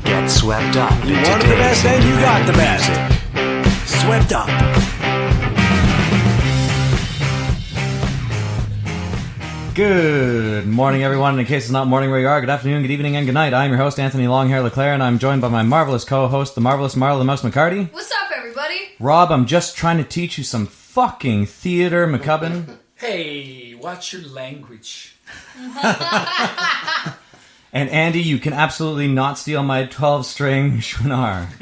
Get swept up. You wanted the best and you got the best. Swept up. Good morning, everyone. In case it's not morning where you are, good afternoon, good evening, and good night. I'm your host, Anthony Longhair Leclair, and I'm joined by my marvelous co-host, the marvelous Marla the Mouse McHardy. What's up, everybody? Rob, I'm just trying to teach you some fucking theater, McCubbin. Hey, watch your language. And Andy, you can absolutely not steal my 12-string Chouinor.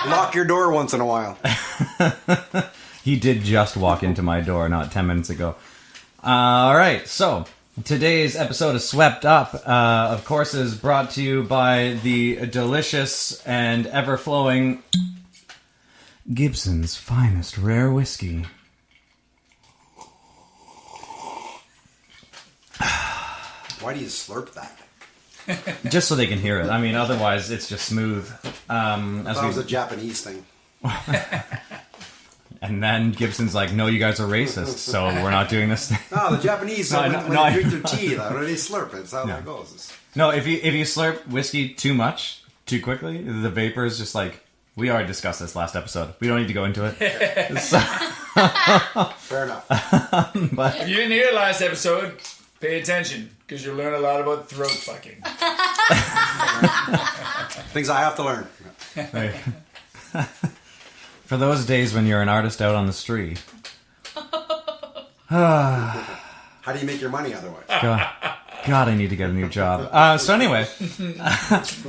Lock your door once in a while. He did just walk into my door not 10 minutes ago. Alright, so today's episode of Swept Up, of course, is brought to you by the delicious and ever-flowing Gibson's finest rare whiskey. Why do you slurp that? Just so they can hear it. I mean, otherwise it's just smooth. That was a Japanese thing. And then Gibson's like, no, you guys are racist, so we're not doing this thing. No, the Japanese, when they drink their tea, they slurp it. That's how that goes. No, if you slurp whiskey too much, too quickly, the vapor is just like, we already discussed this last episode. We don't need to go into it. Fair enough. But If you didn't hear last episode, pay attention, because you'll learn a lot about throat fucking. Things I have to learn. for those days when you're an artist out on the street. How do you make your money otherwise? God, I need to get a new job. So anyway,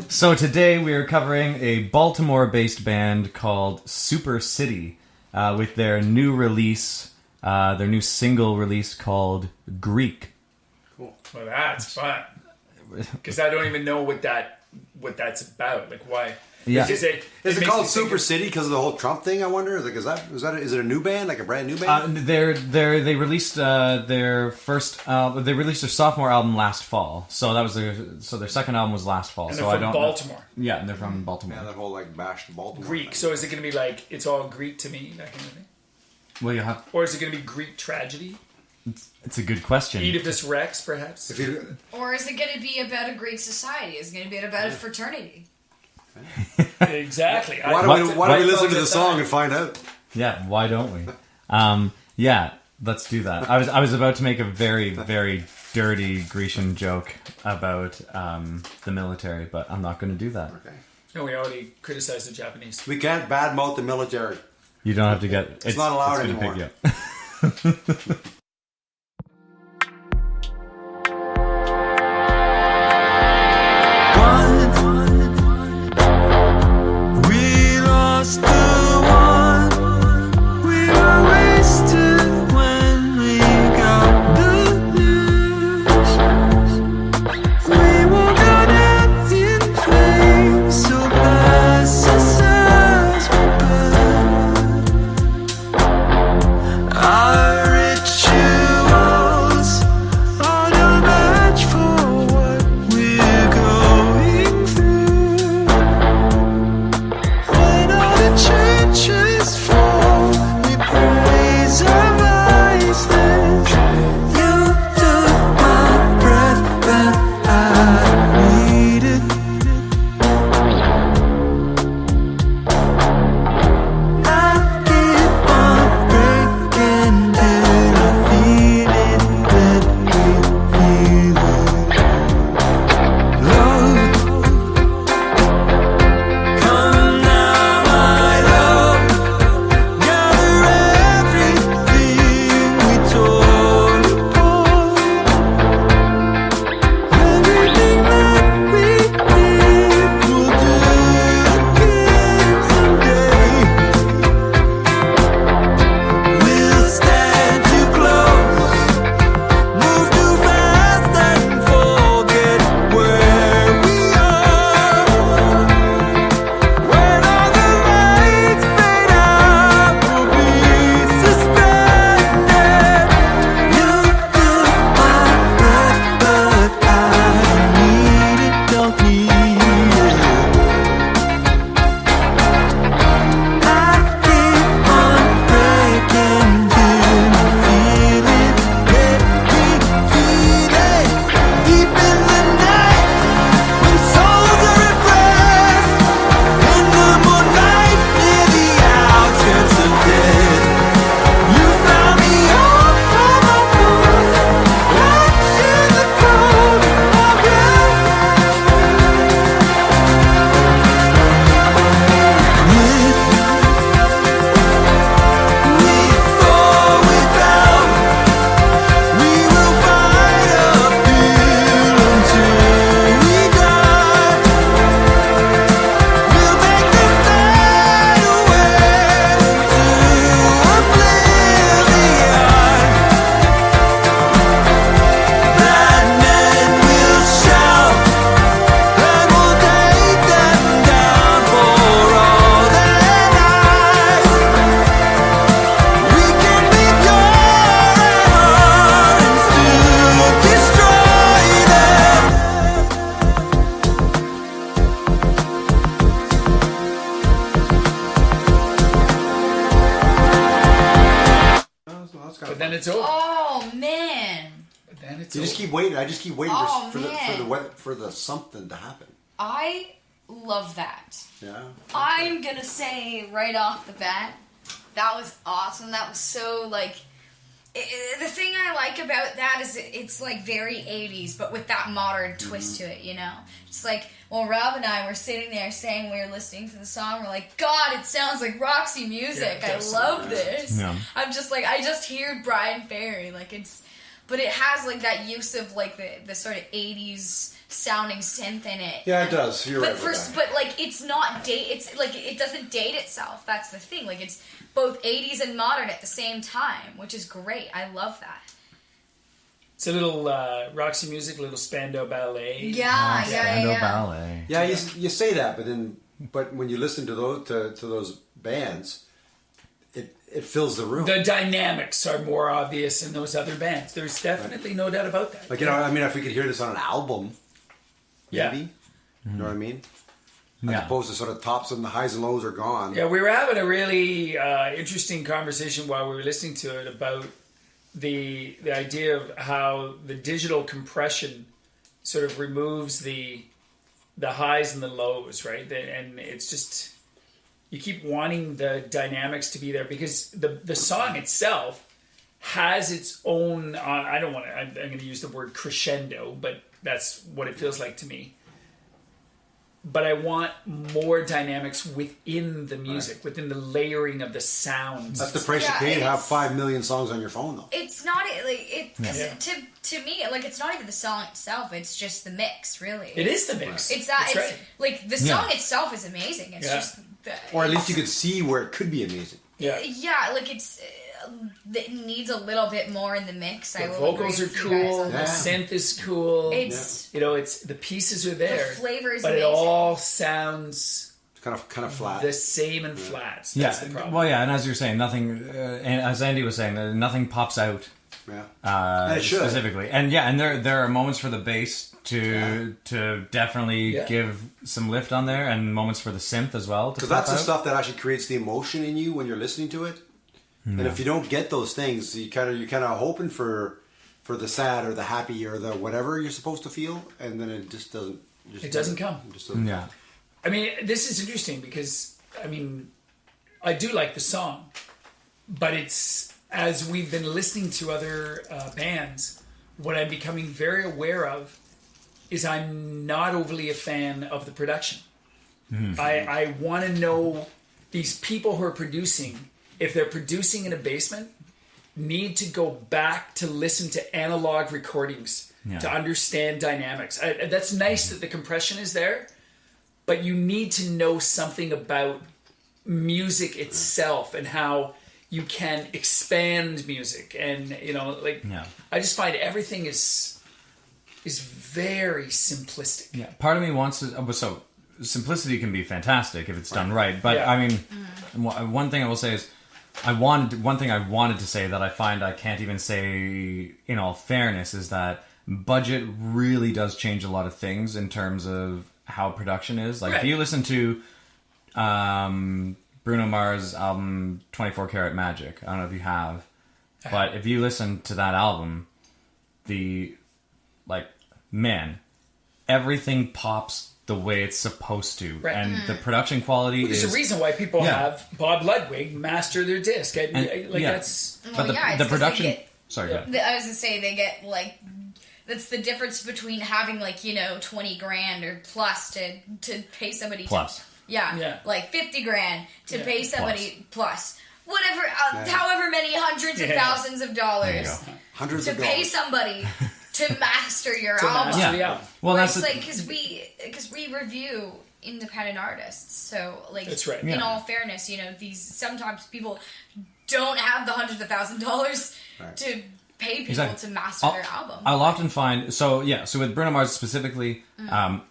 so today we are covering a Baltimore-based band called Super City with their new release, their new single release called Greek. Well, that's fun. Because I don't even know what that's about. Like, why? Yeah. Is it called Super City because of the whole Trump thing? I wonder. Is it a new band, like a brand new band? They released their first. They released their sophomore album last fall. So that was their second album was last fall. And so they're from I don't. Baltimore. Yeah, and they're from Baltimore. Yeah, that whole like bashed Baltimore Greek. thing. So is it going to be like it's all Greek to me, that kind of thing? Well, you have. Or is it going to be Greek tragedy? It's a good question. Oedipus Rex, perhaps. Or is it going to be about a Greek society? Is it going to be about a fraternity? Exactly. Why don't we listen to the song and find out? Yeah, why don't we? Yeah, let's do that. I was about to make a very, very dirty Grecian joke about the military, but I'm not going to do that. Okay. No, we already criticized the Japanese. We can't badmouth the military. You don't have to get... It's not allowed gonna anymore. pick you up. Change But then it's over. Oh man, But then it's You over. just keep waiting. I just keep waiting Oh, for man. the weather, for the something to happen. I love that. Yeah. I'm gonna say right off the bat, that was awesome. That was so like. The thing I like about that is it's like very 80s, but with that modern twist to it, you know? It's like, well, Rob and I were sitting there saying we were listening to the song, we're like, God, it sounds like Roxy music. Yeah, it I does. love this. Yeah. I'm just like, I just hear Brian Ferry. Like, it's, but it has like that use of like the sort of 80s sounding synth in it. Yeah, it does. You're But right. With that. but like it's not date. It's like it doesn't date itself. That's the thing. Like it's both 80s and modern at the same time, which is great. I love that. It's a little Roxy music, a little Spandau Ballet. Yeah, Spandau yeah. Ballet. Yeah, you say that, but when you listen to those to those bands, it fills the room. The dynamics are more obvious in those other bands. There's definitely no doubt about that. Like, you know, I mean, if we could hear this on an album, Yeah. maybe. You know what I mean? As Yeah. opposed to sort of tops and the highs and lows are gone. Yeah, we were having a really interesting conversation while we were listening to it about the idea of how the digital compression sort of removes the highs and the lows, right? And it's just you keep wanting the dynamics to be there because the song itself has its own. I don't want to. I'm going to use the word crescendo, but that's what it feels like to me. But I want more dynamics within the music, within the layering of the sounds. That's the price you Yeah, pay to have it's- 5 million songs on your phone, though. It's not like it. 'Cause Yeah. to me, like it's not even the song itself. It's just the mix, really. It is the mix. It's that. That's It's right. like the song itself is amazing. It's Yeah. just. Or at least you could see where it could be amazing. Yeah. Yeah, like it's. It needs a little bit more in the mix. I The will vocals are agree with you guys cool. on The Yeah. that. synth is cool. It's You know, it's the pieces are there. the flavor is but amazing. it all sounds It's kind of flat. the same and flat. That's Yeah, the problem. well, yeah, and as you're saying, nothing. And as Andy was saying, nothing pops out Yeah. And it should. specifically. And yeah, and there are moments for the bass to definitely Yeah. give some lift on there, and moments for the synth as well. Because that's the stuff that actually creates the emotion in you when you're listening to it. And if you don't get those things, you're kind of hoping for the sad or the happy or the whatever you're supposed to feel, and then it just doesn't. It doesn't come. It just doesn't. Yeah, I mean, this is interesting because I do like the song, but it's as we've been listening to other bands, what I'm becoming very aware of is I'm not overly a fan of the production. I want to know these people who are producing, if they're producing in a basement, need to go back to listen to analog recordings to understand dynamics. That's nice that the compression is there, but you need to know something about music itself and how you can expand music. And I just find everything is very simplistic. yeah. Part of me wants to. So simplicity can be fantastic if it's done right. But Yeah. I mean, one thing I will say is, one thing I wanted to say that I find I can't even say in all fairness is that budget really does change a lot of things in terms of how production is. Like if you listen to Bruno Mars' album 24 Karat Magic, I don't know if you have, but if you listen to that album, everything pops the way it's supposed to, Right. and the production quality There's is a reason why people Yeah. have Bob Ludwig master their disc. That's But Well, yeah, it's the 'cause they production. get- Sorry, go ahead. I was gonna say they get like that's the difference between having 20 grand or plus to pay somebody Plus. Yeah. like 50 grand to Yeah. pay somebody plus whatever however many hundreds of Yeah. thousands of dollars There you Hundreds to of pay dollars. somebody to master your to album. master Yeah. the album. Well, Where that's it's the- like because we review independent artists, so That's right. In Yeah. all fairness, these sometimes people don't have the hundreds of $1,000s to pay people Exactly. to master their album. I'll often find so with Bruno Mars specifically,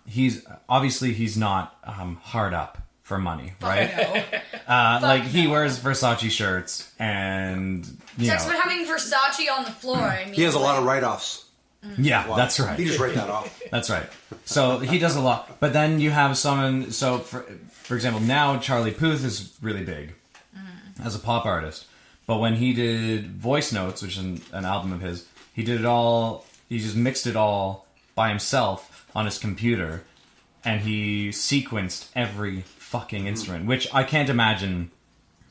he's not hard up for money, right? No. He wears Versace shirts, and Sex with having Versace on the floor. I mean, He has a lot of write-offs. yeah, that's right. He just write that off. That's right. So he does a lot. But then you have someone. So for example, now Charlie Puth is really big as a pop artist. But when he did Voice Notes, which is an album of his, he did it all. He just mixed it all by himself on his computer, and he sequenced every fucking instrument, which I can't imagine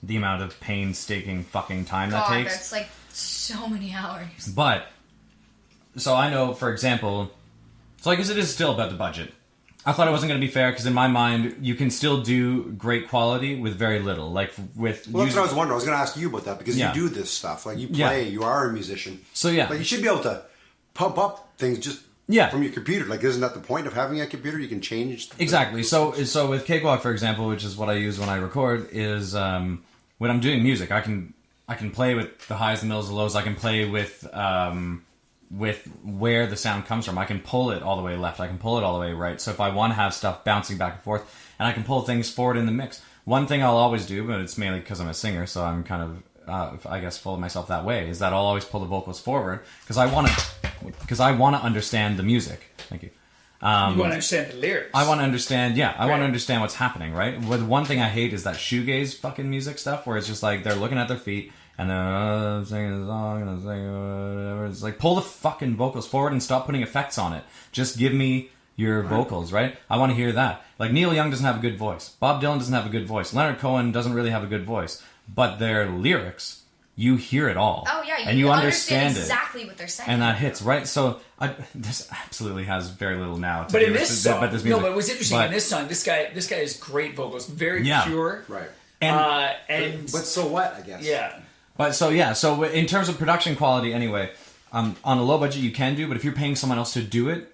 the amount of painstaking fucking time that takes. That's like so many hours. But so I know, for example, so I guess it is still about the budget. I thought it wasn't going to be fair because in my mind, you can still do great quality with very little. Like with Well, that's what I was wondering. I was going to ask you about that because Yeah. you do this stuff. Like you play, you are a musician. So yeah, Like you should be able to pump up things just from your computer. Like isn't that the point of having a computer? You can change exactly. So with Cakewalk, for example, which is what I use when I record, is when I'm doing music, I can play with the highs, the middles, the lows. I can play with where the sound comes from. I can pull it all the way left. I can pull it all the way right. So if I want to have stuff bouncing back and forth, and I can pull things forward in the mix. One thing I'll always do, but it's mainly because I'm a singer, so I'm kind of, I guess, full of myself that way, is that I'll always pull the vocals forward because I want to understand the music. Thank you. You want to understand the lyrics. I want to understand, I want to understand what's happening, right? But one thing I hate is that shoegaze fucking music stuff where it's just like they're looking at their feet and they're singing a song and they're singing whatever. It's like, pull the fucking vocals forward and stop putting effects on it. Just give me your vocals, right? I want to hear that. Like, Neil Young doesn't have a good voice. Bob Dylan doesn't have a good voice. Leonard Cohen doesn't really have a good voice. But their lyrics, you hear it all. Oh yeah, and you understand exactly what they're saying. And that hits, right? So this absolutely has very little now to But do in with this song, but this music. no, but what's interesting But- in this song, this guy has great vocals, very pure, Right. and But so what? I guess. yeah. But so in terms of production quality, anyway, on a low budget you can do, but if you're paying someone else to do it,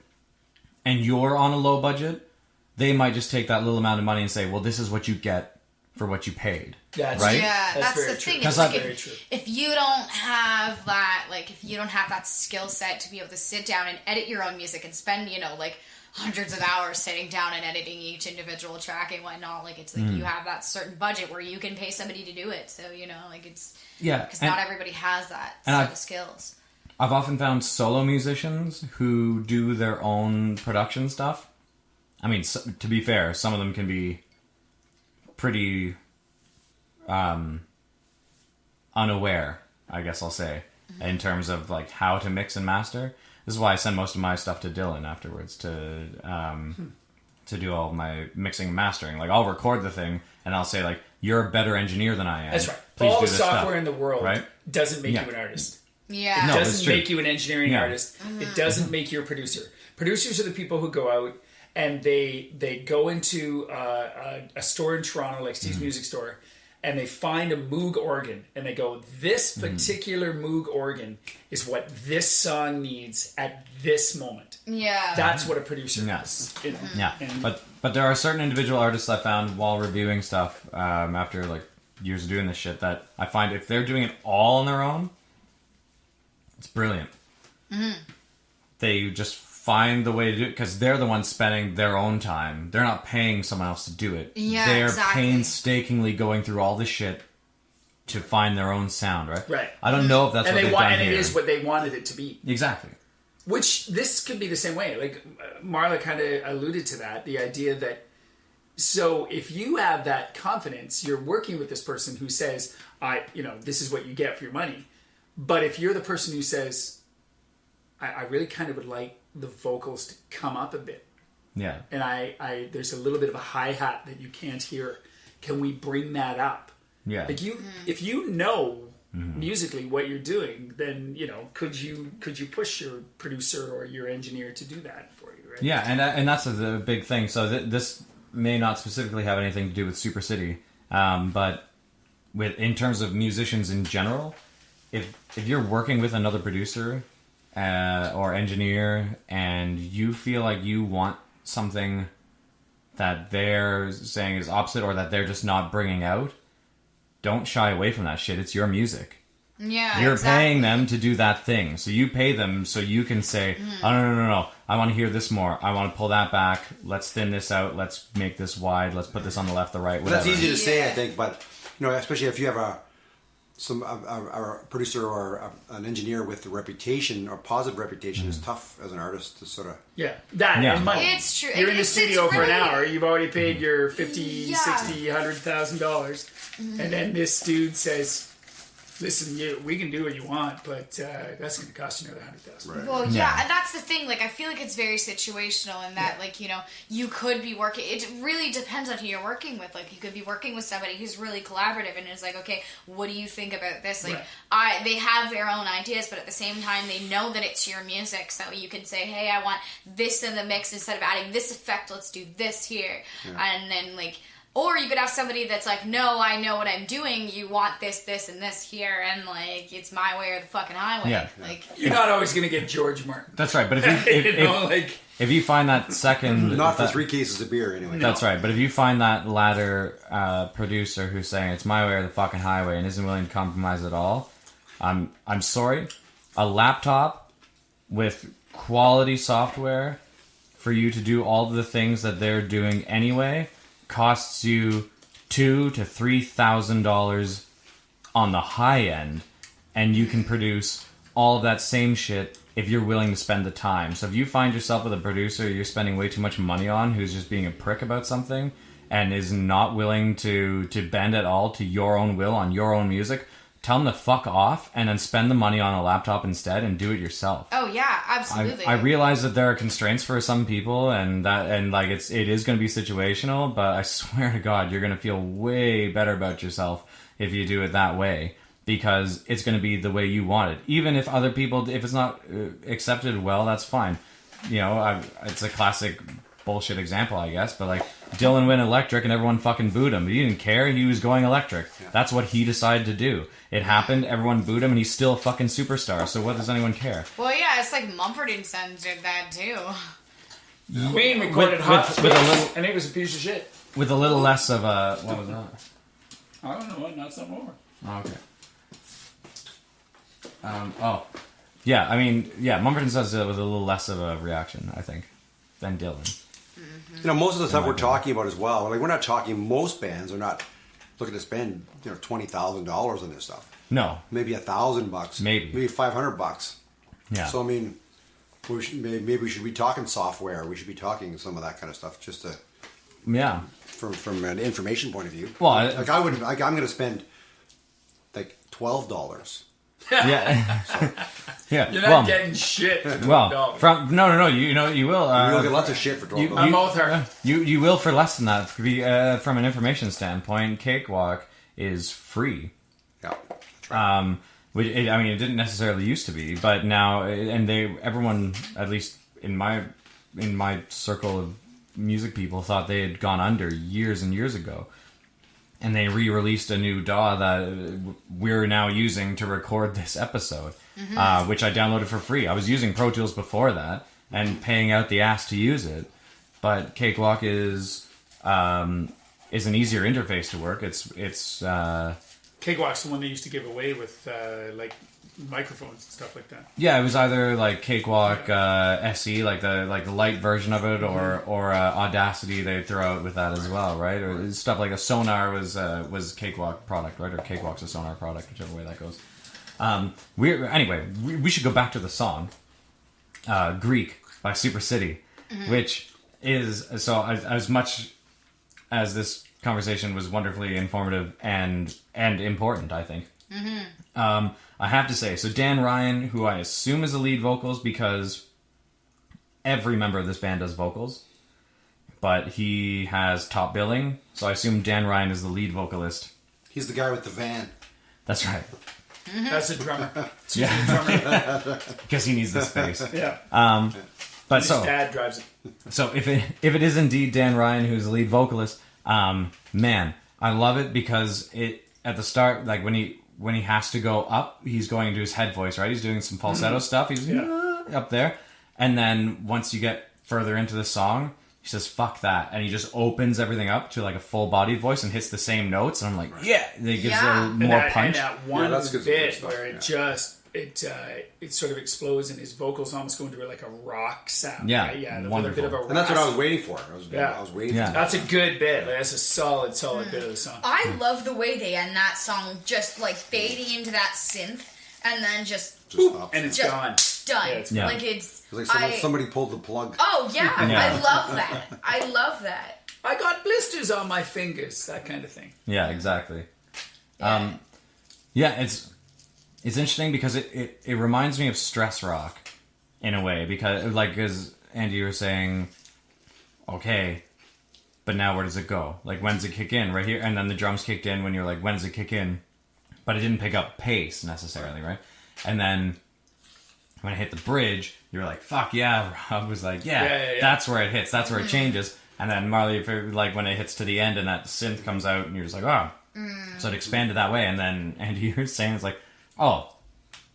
and you're on a low budget, they might just take that little amount of money and say, "Well, this is what you get for what you paid." That's right? Yeah, that's very the true. thing. Because It's like very true. if you don't have that, like if you don't have that skill set to be able to sit down and edit your own music and spend, like hundreds of hours sitting down and editing each individual track and whatnot, like it's like you have that certain budget where you can pay somebody to do it. So like it's because not everybody has that set of skills. I've often found solo musicians who do their own production stuff. I mean, to be fair, some of them can be pretty unaware, I guess I'll say, in terms of like how to mix and master. This is why I send most of my stuff to Dylan afterwards to do all of my mixing and mastering. Like, I'll record the thing and I'll say like, "You're a better engineer than I am." That's right. Please All do the this software stuff. in the world Right? doesn't make Yeah. you an artist. Yeah. No, It it's doesn't true. make you an engineering Yeah. artist. It doesn't make you a producer. Producers are the people who go out and they go into a store in Toronto, like Steve's Music Store, and they find a Moog organ, and they go, "This particular Moog organ is what this song needs at this moment." Yeah. That's what a producer Yes. is. Yeah, And- but there are certain individual artists I found while reviewing stuff after like years of doing this shit that I find if they're doing it all on their own, it's brilliant. They just find the way to do it because they're the ones spending their own time. They're not paying someone else to do it. Yeah, they're exactly. painstakingly going through all this shit to find their own sound. Right. Right. I don't know if that's and what they they've want, done and here. it is what they wanted it to be. Exactly. Which this could be the same way. Like Marla kind of alluded to that, the idea that so if you have that confidence, you're working with this person who says, this is what you get for your money. But if you're the person who says, I really kind of would like the vocals to come up a bit, Yeah. and I there's a little bit of a hi-hat that you can't hear. Can we bring that up? Yeah. Like if you know musically what you're doing, then could you push your producer or your engineer to do that for you, right? Yeah, and that's the big thing. So this may not specifically have anything to do with Super City, but in terms of musicians in general, if you're working with another producer or engineer and you feel like you want something that they're saying is opposite or that they're just not bringing out, don't shy away from that shit. It's your music. Yeah. You're exactly. paying them to do that thing. So you pay them so you can say, "Oh, no. I want to hear this more. I want to pull that back. Let's thin this out. Let's make this wide. Let's put this on the left, the right, whatever." That's easy to say, I Yeah. think, but especially if you have a producer or an engineer with a reputation or positive reputation, it's tough as an artist to sort of. Yeah, that Yeah. and money. It's true. You're in the It's studio for an really- hour. You've already paid your $50, Yeah. $60, $100,000, and then this dude says, listen, we can do what you want, but that's going to cost you another $100,000. Right. Well, Yeah. and that's the thing. Like, I feel like it's very situational in that, like, you know, you could be working. It really depends on who you're working with. Like, you could be working with somebody who's really collaborative and is like, okay, what do you think about this? Like, they have their own ideas, but at the same time, they know that it's your music, so you can say, hey, I want this in the mix instead of adding this effect. Let's do this here, and then like. Or you could have somebody that's like, no, I know what I'm doing. You want this, this, and this here, and like it's my way or the fucking highway. Yeah. Like You're not always going to get George Martin. That's right. But if You know, like if you find that second, Not for that- 3 cases of beer, anyway. That's right. But if you find that latter producer who's saying it's my way or the fucking highway and isn't willing to compromise at all, I'm sorry. A laptop with quality software for you to do all of the things that they're doing anyway costs you $2,000 to $3,000 on the high end, and you can produce all of that same shit if you're willing to spend the time. So if you find yourself with a producer you're spending way too much money on who's just being a prick about something and is not willing to bend at all to your own will on your own music, tell them to fuck off and then spend the money on a laptop instead and do it yourself. oh yeah, absolutely. I realize that there are constraints for some people, and like it is going to be situational. But I swear to God, you're going to feel way better about yourself if you do it that way, because it's going to be the way you want it. Even if other people, if it's not accepted well, that's fine. You know, it's a classic bullshit example, I guess. But like Dylan went electric, and everyone fucking booed him. But he didn't care. He was going electric. Yeah. That's what he decided to do. It happened. Everyone booed him, and he's still a fucking superstar. So what does anyone care? Well, yeah, it's like Mumford & Sons did that too. Queen recorded Hot Space, with a little, and it was a piece of shit. with a little less of a what was that? I don't know what, not some more. Oh, okay. Yeah, I mean, yeah, Mumford & Sons with a little less of a reaction, I think, than Dylan. You know, most of the stuff we're talking about as well, like we're not talking, most bands are not looking to spend, $20,000 on this stuff. No. Maybe $1,000. Maybe $500. Yeah. So I mean, maybe we should be talking software. We should be talking some of that kind of stuff, just to yeah. from an information point of view. Well, I wouldn't. I'm going to spend like $12. Yeah. Yeah. You're not getting shit. For well, $12. no. You will. You'll get lots of shit for $12. I'm both her. You will for less than that. From an information standpoint, Cakewalk is free. Yeah. That's right. It didn't necessarily used to be, but now, and everyone, at least in my circle of music people, thought they had gone under years and years ago. And they re-released a new DAW that we're now using to record this episode, which I downloaded for free. I was using Pro Tools before that and paying out the ass to use it. But Cakewalk is an easier interface to work. It's Cakewalk's the one they used to give away with like microphones and stuff like that. Yeah, it was either like Cakewalk SE, like the light version of it, or Audacity they'd throw out with that as well, right? Or stuff like a Sonar was Cakewalk product, right? Or Cakewalk's a Sonar product, whichever way that goes. We should go back to the song, Greek by Super City, which is as much as this conversation was wonderfully informative and important, I think. I have to say, so Dan Ryan, who I assume is the lead vocals, because every member of this band does vocals, but he has top billing, so I assume Dan Ryan is the lead vocalist. He's the guy with the van. That's right. That's a drummer. Yeah, because he needs the space. Yeah. But His so dad drives it. So if it is indeed Dan Ryan who's the lead vocalist, man, I love it, because it at the start, like when he has to go up, he's going into his head voice, right? He's doing some falsetto stuff. He's up there. And then once you get further into the song, he says, fuck that. And he just opens everything up to like a full-bodied voice and hits the same notes. And I'm like, yeah. It gives a more punch. And that one that's good bit stuff, where it sort of explodes and his vocals almost go into like a rock sound. Yeah, right? Yeah, wonderful. a bit of a And that's what I was rasp. waiting for. I was waiting Yeah. for That's a good bit. Like, that's a solid bit of the song. I love the way they end that song, just like fading into that synth, and then just Just And it's just gone. done. Yeah, it's gone. Like it's like somebody pulled the plug. Oh yeah, Yeah. I love that. I love that. I got blisters on my fingers, that kind of thing. Yeah, exactly. Yeah. Yeah, it's interesting because it reminds me of stress rock in a way, because like, as Andy, you were saying, okay, but now where does it go? Like, when does it kick in? Right here, and then the drums kicked in when you're like, when does it kick in? But it didn't pick up pace necessarily, right? And then when I hit the bridge, you were like, fuck yeah. Rob was like, yeah, that's where it hits, that's where it changes. And then Marley, like when it hits to the end and that synth comes out and you're just like, oh. So it expanded that way. And then Andy, you were saying, it's like, oh,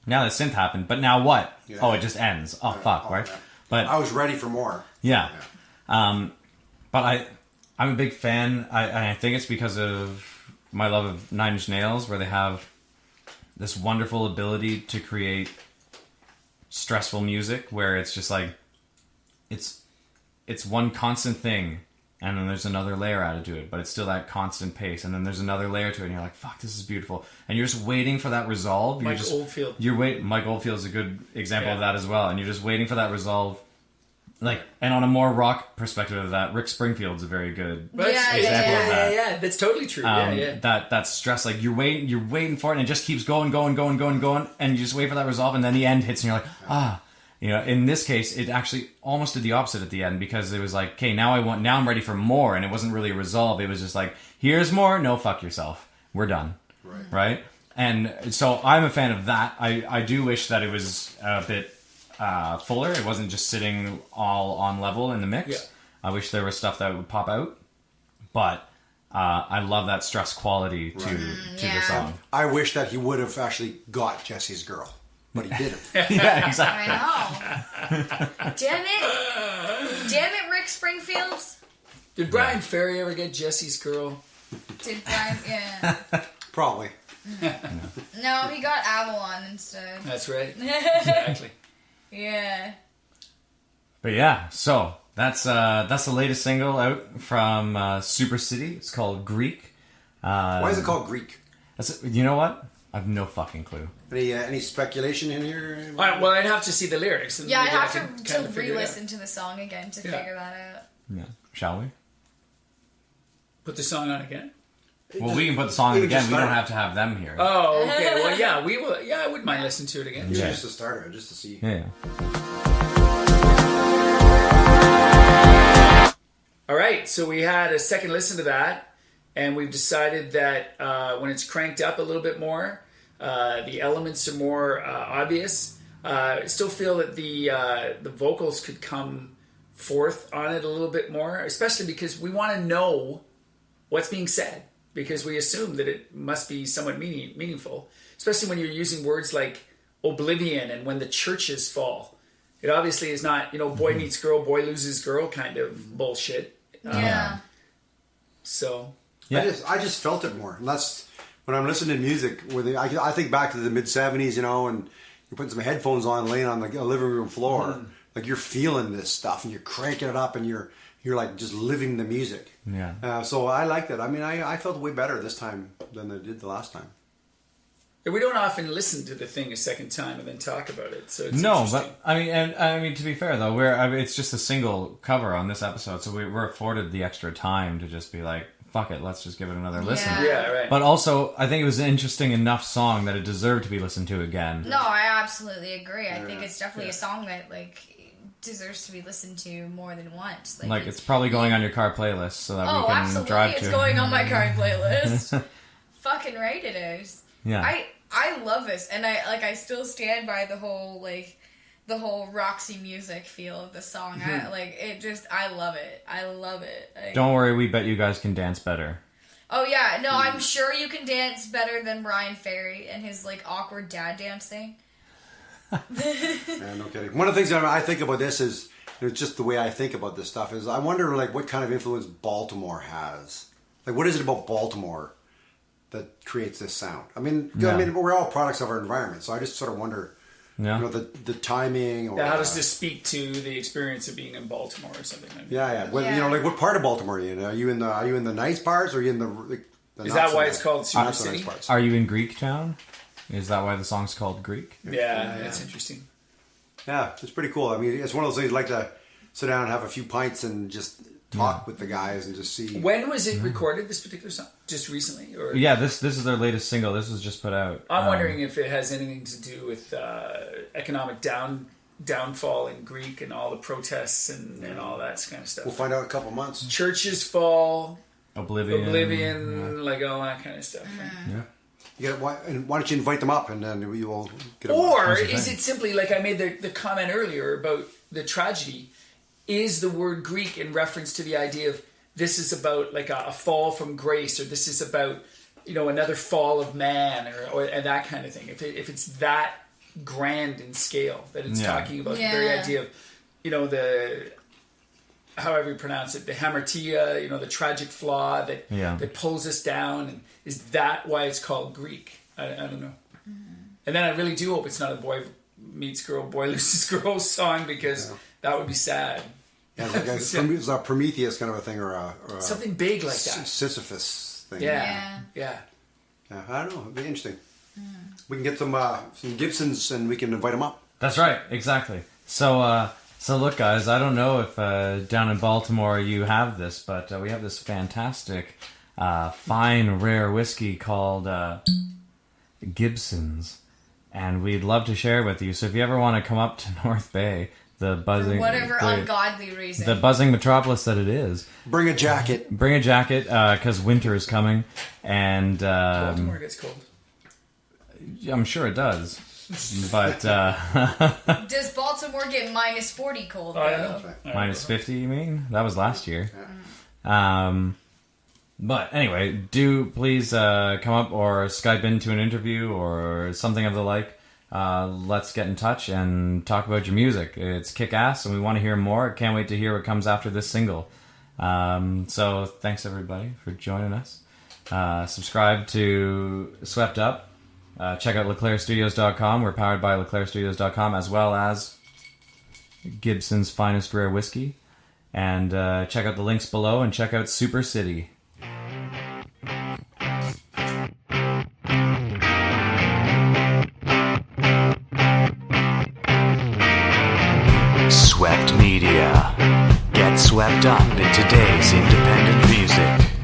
now the synth happened, but now what? Yeah. Oh, it just ends. Oh, fuck, right? Yeah. But I was ready for more. Yeah. But I'm a big fan. I think it's because of my love of Nine Inch Nails, where they have this wonderful ability to create stressful music where it's just like it's one constant thing, and then there's another layer added to it, but it's still that constant pace, and then there's another layer to it, and you're like, fuck, this is beautiful, and you're just waiting for that resolve. Mike Oldfield. Mike Oldfield is a good example of that as well, and you're just waiting for that resolve. Like, and on a more rock perspective of that, Rick Springfield's a very good example of that. Yeah, that's totally true. That stress, like you're waiting for it, and it just keeps going, and you just wait for that resolve, and then the end hits, and you're like, you know. In this case, it actually almost did the opposite at the end, because it was like, okay, now I'm ready for more, and it wasn't really a resolve. It was just like, here's more. No, fuck yourself. We're done. Right. And so I'm a fan of that. I do wish that it was a bit fuller. It wasn't just sitting all on level in the mix. Yeah. I wish there was stuff that would pop out, but I love that stress quality to the song. I wish that he would have actually got Jesse's girl, but he didn't. Yeah, exactly. I know. Damn it, Rick Springfield. Did Brian Ferry ever get Jesse's girl? Did Brian? Yeah. Probably. No, he got Avalon instead. That's right. Exactly. Yeah. But yeah, so that's the latest single out from Super City. It's called Greek. Why is it called Greek? You know what? I have no fucking clue. Any speculation in here? Well, I'd have to see the lyrics. And yeah, I'd have to re-listen to the song again to figure that out. Yeah. Shall we? Put the song on again? Well, we can put the song on again. We don't have to have them here. Oh, okay. Well, yeah, we will. Yeah, I wouldn't mind listening to it again. Yeah. Just to start it, just to see. Yeah. All right, so we had a second listen to that, and we've decided that when it's cranked up a little bit more, the elements are more obvious. I still feel that the vocals could come forth on it a little bit more, especially because we want to know what's being said, because we assume that it must be somewhat meaningful, especially when you're using words like oblivion and when the churches fall. It obviously is not, boy meets girl, boy loses girl kind of bullshit. Yeah. So. Yeah. I just felt it more. And that's when I'm listening to music. I think back to the mid '70s, and you're putting some headphones on, laying on the living room floor, like you're feeling this stuff, and you're cranking it up, and you're like just living the music. Yeah. So I liked it. I mean, I felt way better this time than I did the last time. We don't often listen to the thing a second time and then talk about it. So it's no, but I mean, to be fair though, it's just a single cover on this episode, so we're afforded the extra time to just be like, fuck it, let's just give it another listen. Yeah, right. But also, I think it was an interesting enough song that it deserved to be listened to again. No, I absolutely agree. I think it's definitely a song that deserves to be listened to more than once. It's probably going on your car playlist so that we can drive to it. It's going on my car playlist. Fucking right it is. Yeah. I love this, and I still stand by the whole Roxy music feel of the song. I love it. I love it. Don't worry, we bet you guys can dance better. Oh yeah, no, I'm sure you can dance better than Brian Ferry and his awkward dad dancing. Yeah, no kidding. One of the things that I think about this is, just the way I think about this stuff is, I wonder what kind of influence Baltimore has. What is it about Baltimore that creates this sound? I mean, we're all products of our environment, so I just sort of wonder, the timing. Or, how does this speak to the experience of being in Baltimore or something like that? Yeah. Well, what part of Baltimore are you in? Are you in the nice parts, or are you in the is that why it's called Super City? Nice are you in Greek Town? Is that why the song's called Greek? Yeah, that's interesting. Yeah, it's pretty cool. I mean, it's one of those things you like to sit down and have a few pints and just talk with the guys and just see. When was it recorded, this particular song? Just recently? Or Yeah, this is their latest single. This was just put out. I'm wondering if it has anything to do with economic downfall in Greek and all the protests and all that kind of stuff. We'll find out in a couple months. Churches fall, Oblivion, like all that kind of stuff. Yeah. Why don't you invite them up and then we will get them. Or is it simply like I made the comment earlier about the tragedy? Is the word Greek in reference to the idea of this is about like a fall from grace, or this is about another fall of man, or and that kind of thing? If it's that grand in scale, that it's talking about the very idea of the however you pronounce it, the hamartia, the tragic flaw that pulls us down, and is that why it's called Greek? I don't know. And then I really do hope it's not a boy meets girl, boy loses girl song, because that would be sad. Yeah, it's like a Prometheus kind of a thing, or a something big like that. Sisyphus thing. Yeah. I don't know. It'd be interesting. We can get some Gibsons and we can invite them up. That's right, exactly. So look, guys, I don't know if down in Baltimore you have this, but we have this fantastic, fine, rare whiskey called Gibsons, and we'd love to share it with you. So if you ever want to come up to North Bay, the buzzing, for whatever ungodly reason, the buzzing metropolis that it is, bring a jacket. Bring a jacket, because winter is coming, and Baltimore gets cold. I'm sure it does. But does Baltimore get minus 40 cold? Oh, I don't know. minus 50, you mean? That was last year. But anyway, do please come up or Skype into an interview or something of the like. Let's get in touch and talk about your music. It's kick-ass, and we want to hear more. Can't wait to hear what comes after this single. So thanks, everybody, for joining us. Subscribe to Swept Up. Check out LeclairStudios.com. We're powered by LeclairStudios.com, as well as Gibson's Finest Rare Whiskey. And check out the links below, and check out Super City. Swept Media. Get swept up in today's independent music.